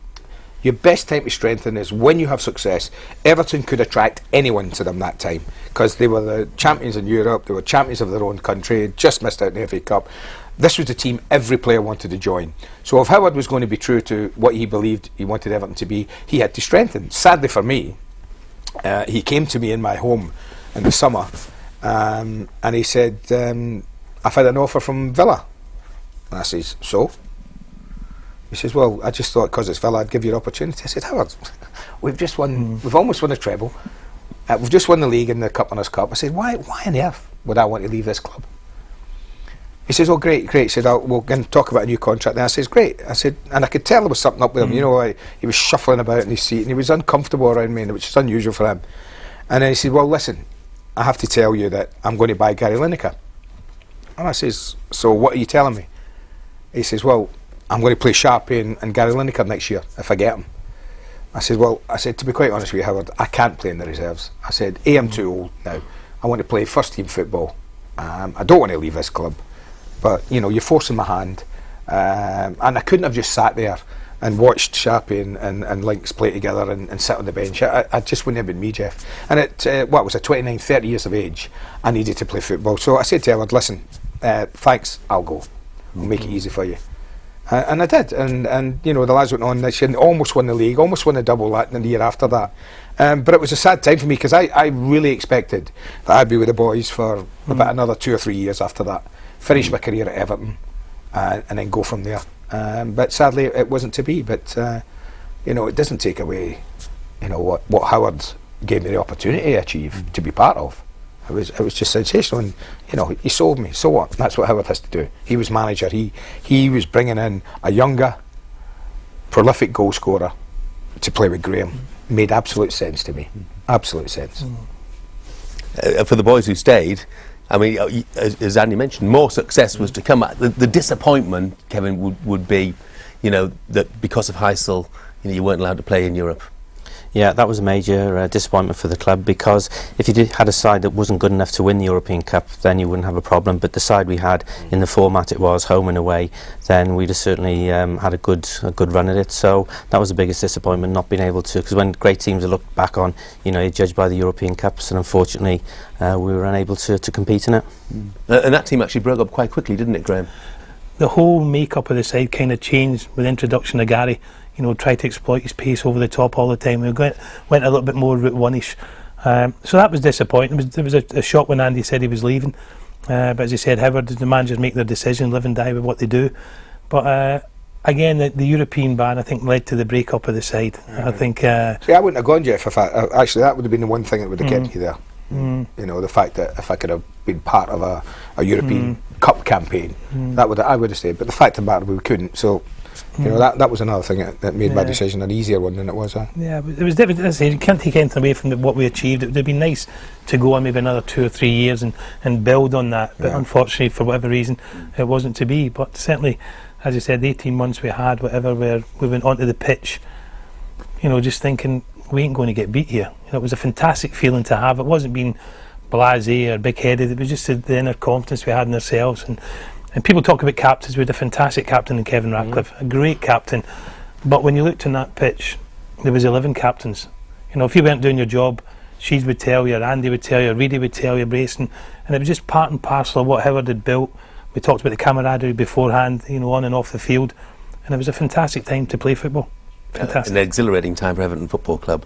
Your best time to strengthen is when you have success. Everton could attract anyone to them that time because they were the champions in Europe, they were champions of their own country, just missed out in the FA Cup. This was the team every player wanted to join. So if Howard was going to be true to what he believed he wanted Everton to be, he had to strengthen. Sadly for me, he came to me in my home in the summer and he said, I've had an offer from Villa. And I says, so? He He says, well, I just thought because it's Villa I'd give you an opportunity. I said, Howard, we've just won, we've almost won a treble. We've just won the league and the Cup Winners' Cup. I said, why on earth would I want to leave this club? He says, oh, great. He said, we'll go and talk about a new contract. And I says, great. I said, and I could tell there was something up with him. You know, he was shuffling about in his seat and he was uncomfortable around me, which is unusual for him. And then he said, well, listen, I have to tell you that I'm going to buy Gary Lineker. And I says, so what are you telling me? He says, well, I'm going to play Sharp and Gary Lineker next year if I get him. I said, well, to be quite honest with you, Howard, I can't play in the reserves. I said, I'm too old now. I want to play first team football. I don't want to leave this club. But, you know, you're forcing my hand. And I couldn't have just sat there and watched Sharpie and Links play together and sit on the bench. I just wouldn't have been me, Jeff. And at, was I 29, 30 years of age, I needed to play football. So I said to Howard, listen, thanks, I'll go. I'll make it easy for you. And I did. And you know, the lads went on this year and almost won the league, almost won a double that in the year after that. But it was a sad time for me because I really expected that I'd be with the boys for about another 2 or 3 years after that. Finish my career at Everton and then go from there. But sadly, it wasn't to be. But you know, it doesn't take away, you know, what Howard gave me the opportunity to achieve, to be part of. It was just sensational, and you know, he sold me. So what? That's what Howard has to do. He was manager. He was bringing in a younger, prolific goal scorer to play with Graeme. Made absolute sense to me. Absolute sense. For the boys who stayed, I mean, as Andy mentioned, more success was to come. The disappointment, Kevin, would be, you know, that because of Heysel, you know, you weren't allowed to play in Europe. Yeah, that was a major disappointment for the club, because if you had a side that wasn't good enough to win the European Cup, then you wouldn't have a problem. But the side we had in the format it was, home and away, then we'd have certainly had a good run at it. So that was the biggest disappointment, not being able to, because when great teams are looked back on, you know, you're judged by the European Cups, and unfortunately we were unable to compete in it. And that team actually broke up quite quickly, didn't it, Graeme? The whole makeup of the side kind of changed with the introduction of Gary. You know, tried to exploit his pace over the top all the time. We went a little bit more route one-ish. So that was disappointing. There was a shock when Andy said he was leaving. But as he said, Howard, the managers make their decision, live and die with what they do. But again, the European ban, I think, led to the breakup of the side. I think... See, I wouldn't have gone, Jeff, if actually that would have been the one thing that would have kept you there. You know, the fact that if I could have been part of a European Cup campaign, I would have stayed. But the fact of the matter, we couldn't. So... You know, that was another thing that made my decision an easier one than it was. Yeah, but it was difficult. As I say, you can't take anything away from what we achieved. It would have been nice to go on maybe another 2 or 3 years and build on that. But unfortunately, for whatever reason, it wasn't to be. But certainly, as you said, the 18 months we had, whatever, where we went onto the pitch, you know, just thinking, we ain't going to get beat here. You know, it was a fantastic feeling to have. It wasn't being blasé or big-headed. It was just the inner confidence we had in ourselves. And people talk about captains. We had a fantastic captain in Kevin Ratcliffe, a great captain. But when you looked on that pitch, there was 11 captains. You know, if you weren't doing your job, Sheed would tell you, Andy would tell you, Reedy would tell you, Brayson, and it was just part and parcel of what Howard had built. We talked about the camaraderie beforehand, you know, on and off the field, and it was a fantastic time to play football. Fantastic. An exhilarating time for Everton Football Club.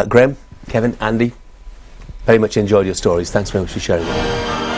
Graeme, Kevin, Andy, very much enjoyed your stories. Thanks very much for sharing them.